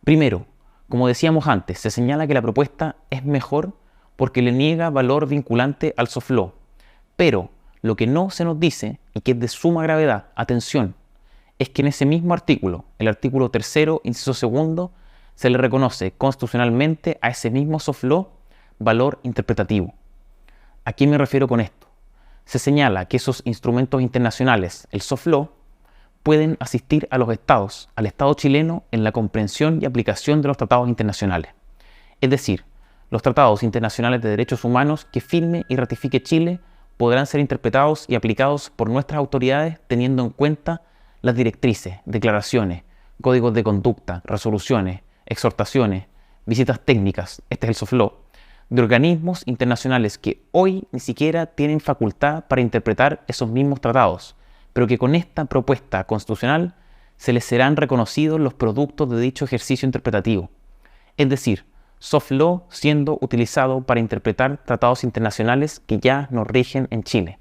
Primero, como decíamos antes, se señala que la propuesta es mejor porque le niega valor vinculante al soft law. Pero lo que no se nos dice, y que es de suma gravedad, atención, es que en ese mismo artículo, el artículo 3º, inciso 2, se le reconoce constitucionalmente a ese mismo soft law valor interpretativo. ¿A qué me refiero con esto? Se señala que esos instrumentos internacionales, el soft law, pueden asistir a los estados, al Estado chileno, en la comprensión y aplicación de los tratados internacionales. Es decir, los tratados internacionales de derechos humanos que firme y ratifique Chile podrán ser interpretados y aplicados por nuestras autoridades teniendo en cuenta las directrices, declaraciones, códigos de conducta, resoluciones, exhortaciones, visitas técnicas, este es el soft law, de organismos internacionales que hoy ni siquiera tienen facultad para interpretar esos mismos tratados, pero que con esta propuesta constitucional se les serán reconocidos los productos de dicho ejercicio interpretativo. Es decir, soft law siendo utilizado para interpretar tratados internacionales que ya nos rigen en Chile.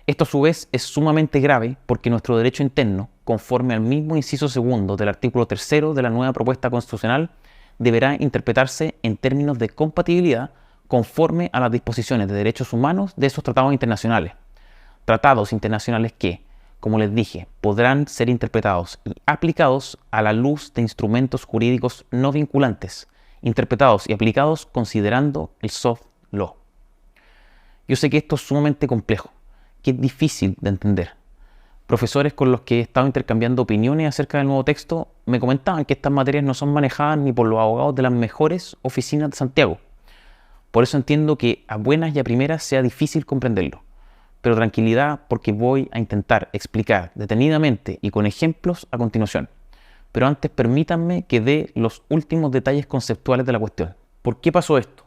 Esto a su vez es sumamente grave porque nuestro derecho interno, conforme al mismo inciso 2 del artículo 3º de la nueva propuesta constitucional, deberá interpretarse en términos de compatibilidad conforme a las disposiciones de derechos humanos de esos tratados internacionales. Tratados internacionales que, como les dije, podrán ser interpretados y aplicados a la luz de instrumentos jurídicos no vinculantes, interpretados y aplicados considerando el soft law. Yo sé que esto es sumamente complejo, que es difícil de entender. Profesores con los que he estado intercambiando opiniones acerca del nuevo texto me comentaban que estas materias no son manejadas ni por los abogados de las mejores oficinas de Santiago. Por eso entiendo que a buenas y a primeras sea difícil comprenderlo. Pero tranquilidad porque voy a intentar explicar detenidamente y con ejemplos a continuación. Pero antes permítanme que dé los últimos detalles conceptuales de la cuestión. ¿Por qué pasó esto?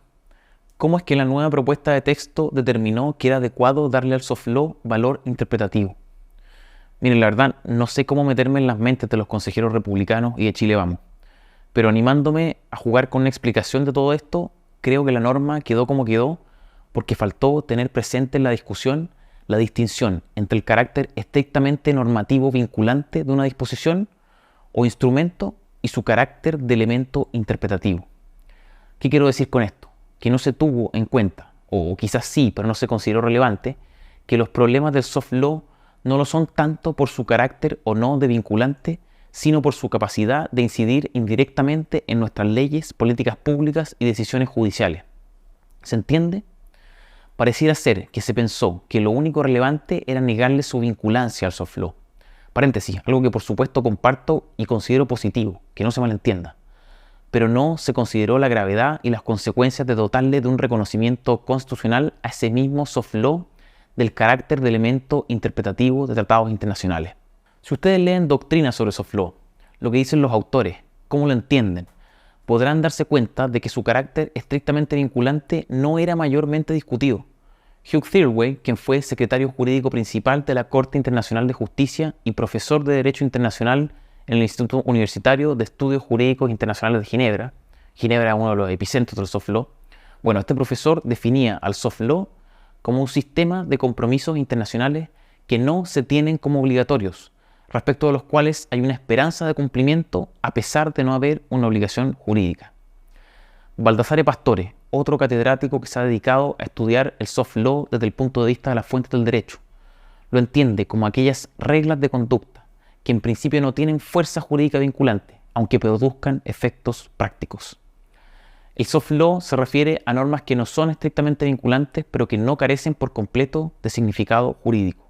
¿Cómo es que la nueva propuesta de texto determinó que era adecuado darle al soft law valor interpretativo? Miren, la verdad, no sé cómo meterme en las mentes de los consejeros republicanos y de Chile Vamos. Pero animándome a jugar con una explicación de todo esto, creo que la norma quedó como quedó porque faltó tener presente en la discusión la distinción entre el carácter estrictamente normativo vinculante de una disposición o instrumento y su carácter de elemento interpretativo. ¿Qué quiero decir con esto? Que no se tuvo en cuenta, o quizás sí, pero no se consideró relevante, que los problemas del soft law no lo son tanto por su carácter o no de vinculante, sino por su capacidad de incidir indirectamente en nuestras leyes, políticas públicas y decisiones judiciales. ¿Se entiende? Pareciera ser que se pensó que lo único relevante era negarle su vinculancia al soft law. Paréntesis, algo que por supuesto comparto y considero positivo, que no se malentienda. Pero no se consideró la gravedad y las consecuencias de dotarle de un reconocimiento constitucional a ese mismo soft law del carácter de elemento interpretativo de tratados internacionales. Si ustedes leen doctrinas sobre soft law, lo que dicen los autores, cómo lo entienden, podrán darse cuenta de que su carácter estrictamente vinculante no era mayormente discutido. Hugh Thirlway, quien fue secretario jurídico principal de la Corte Internacional de Justicia y profesor de Derecho Internacional en el Instituto Universitario de Estudios Jurídicos Internacionales de Ginebra, Ginebra es uno de los epicentros del soft law, bueno, este profesor definía al soft law como un sistema de compromisos internacionales que no se tienen como obligatorios, respecto de los cuales hay una esperanza de cumplimiento a pesar de no haber una obligación jurídica. Baldassare Pastore, otro catedrático que se ha dedicado a estudiar el soft law desde el punto de vista de las fuentes del derecho, lo entiende como aquellas reglas de conducta que en principio no tienen fuerza jurídica vinculante, aunque produzcan efectos prácticos. El soft law se refiere a normas que no son estrictamente vinculantes, pero que no carecen por completo de significado jurídico.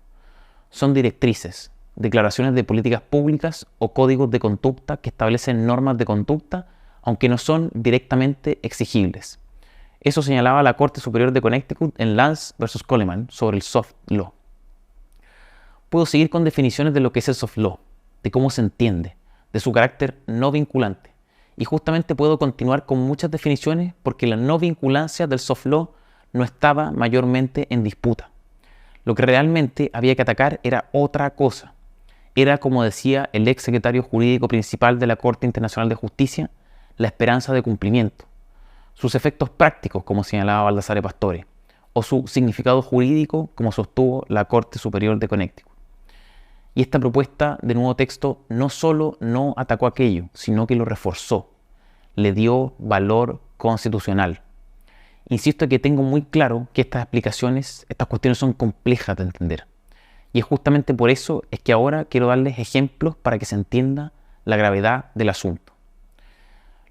Son directrices, declaraciones de políticas públicas o códigos de conducta que establecen normas de conducta, aunque no son directamente exigibles. Eso señalaba la Corte Superior de Connecticut en Lance versus Coleman sobre el soft law. Puedo seguir con definiciones de lo que es el soft law, de cómo se entiende, de su carácter no vinculante. Y justamente puedo continuar con muchas definiciones porque la no vinculancia del soft law no estaba mayormente en disputa. Lo que realmente había que atacar era otra cosa. Era, como decía el ex secretario jurídico principal de la Corte Internacional de Justicia, la esperanza de cumplimiento, sus efectos prácticos, como señalaba Baldassare Pastore, o su significado jurídico, como sostuvo la Corte Superior de Connecticut. Y esta propuesta de nuevo texto no solo no atacó aquello, sino que lo reforzó, le dio valor constitucional. Insisto que tengo muy claro que estas cuestiones son complejas de entender. Y es justamente por eso es que ahora quiero darles ejemplos para que se entienda la gravedad del asunto.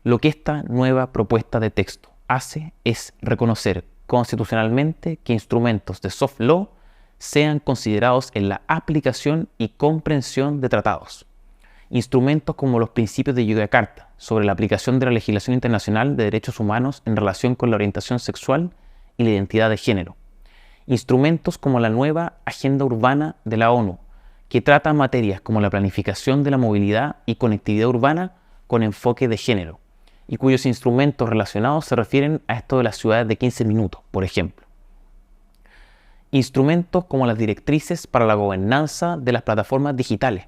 Lo que esta nueva propuesta de texto hace es reconocer constitucionalmente que instrumentos de soft law sean considerados en la aplicación y comprensión de tratados. Instrumentos como los principios de Yakarta sobre la aplicación de la legislación internacional de derechos humanos en relación con la orientación sexual y la identidad de género. Instrumentos como la nueva Agenda Urbana de la ONU, que trata materias como la planificación de la movilidad y conectividad urbana con enfoque de género, y cuyos instrumentos relacionados se refieren a esto de las ciudades de 15 minutos, por ejemplo. Instrumentos como las directrices para la gobernanza de las plataformas digitales,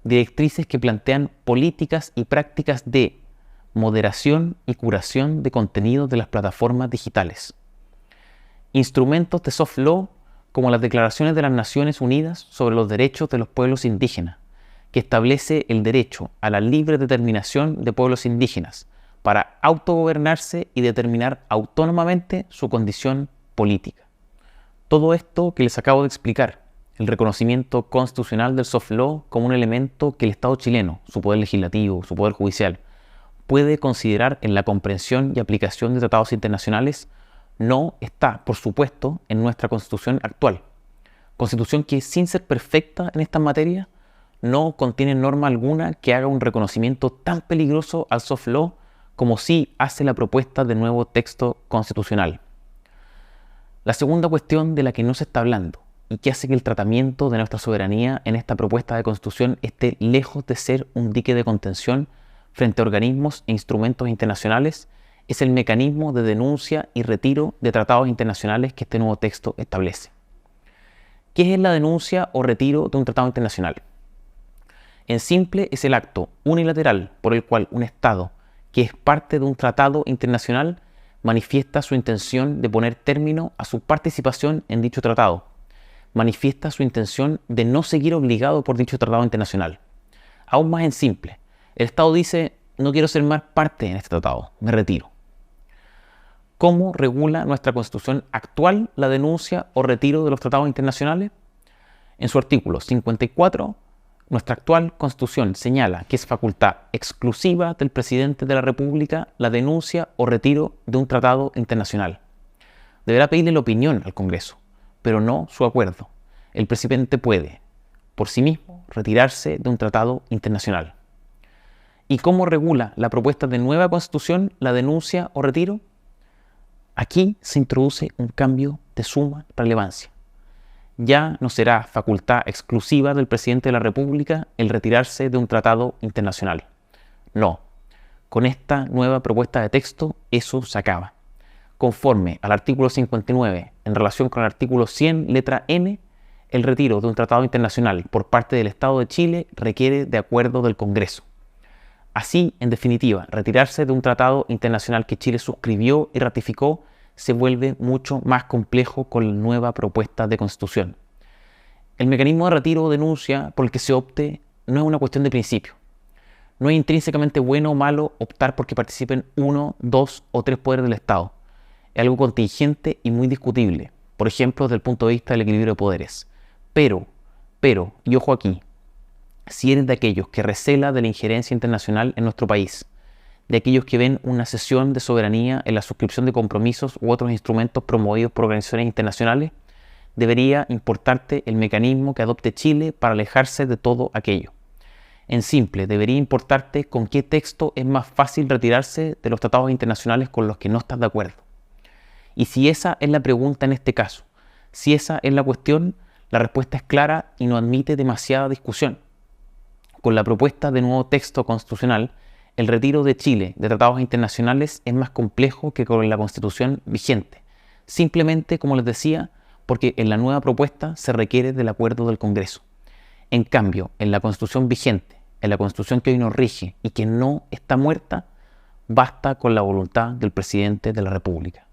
directrices que plantean políticas y prácticas de moderación y curación de contenidos de las plataformas digitales. Instrumentos de soft law como las declaraciones de las Naciones Unidas sobre los derechos de los pueblos indígenas, que establece el derecho a la libre determinación de pueblos indígenas para autogobernarse y determinar autónomamente su condición política. Todo esto que les acabo de explicar, el reconocimiento constitucional del soft law como un elemento que el Estado chileno, su poder legislativo, su poder judicial, puede considerar en la comprensión y aplicación de tratados internacionales, no está, por supuesto, en nuestra Constitución actual. Constitución que, sin ser perfecta en estas materias, no contiene norma alguna que haga un reconocimiento tan peligroso al soft law como sí hace la propuesta de nuevo texto constitucional. La segunda cuestión de la que no se está hablando y que hace que el tratamiento de nuestra soberanía en esta propuesta de constitución esté lejos de ser un dique de contención frente a organismos e instrumentos internacionales es el mecanismo de denuncia y retiro de tratados internacionales que este nuevo texto establece. ¿Qué es la denuncia o retiro de un tratado internacional? En simple, es el acto unilateral por el cual un Estado que es parte de un tratado internacional manifiesta su intención de poner término a su participación en dicho tratado, manifiesta su intención de no seguir obligado por dicho tratado internacional. Aún más en simple, el Estado dice: no quiero ser más parte en este tratado, me retiro. ¿Cómo regula nuestra Constitución actual la denuncia o retiro de los tratados internacionales? En su artículo 54, nuestra actual Constitución señala que es facultad exclusiva del Presidente de la República la denuncia o retiro de un tratado internacional. Deberá pedirle la opinión al Congreso, pero no su acuerdo. El Presidente puede, por sí mismo, retirarse de un tratado internacional. ¿Y cómo regula la propuesta de nueva Constitución la denuncia o retiro? Aquí se introduce un cambio de suma relevancia. Ya no será facultad exclusiva del Presidente de la República el retirarse de un tratado internacional. No, con esta nueva propuesta de texto eso se acaba. Conforme al artículo 59, en relación con el artículo 100, letra N, el retiro de un tratado internacional por parte del Estado de Chile requiere de acuerdo del Congreso. Así, en definitiva, retirarse de un tratado internacional que Chile suscribió y ratificó se vuelve mucho más complejo con la nueva propuesta de Constitución. El mecanismo de retiro o denuncia por el que se opte no es una cuestión de principio. No es intrínsecamente bueno o malo optar porque participen 1, 2 o 3 poderes del Estado. Es algo contingente y muy discutible, por ejemplo, desde el punto de vista del equilibrio de poderes. Pero, y ojo aquí, si eres de aquellos que recela de la injerencia internacional en nuestro país, de aquellos que ven una cesión de soberanía en la suscripción de compromisos u otros instrumentos promovidos por organizaciones internacionales, debería importarte el mecanismo que adopte Chile para alejarse de todo aquello. En simple, debería importarte con qué texto es más fácil retirarse de los tratados internacionales con los que no estás de acuerdo. Y si esa es la pregunta en este caso, si esa es la cuestión, la respuesta es clara y no admite demasiada discusión. Con la propuesta de nuevo texto constitucional, el retiro de Chile de tratados internacionales es más complejo que con la Constitución vigente, simplemente, como les decía, porque en la nueva propuesta se requiere del acuerdo del Congreso. En cambio, en la Constitución vigente, en la Constitución que hoy nos rige y que no está muerta, basta con la voluntad del Presidente de la República.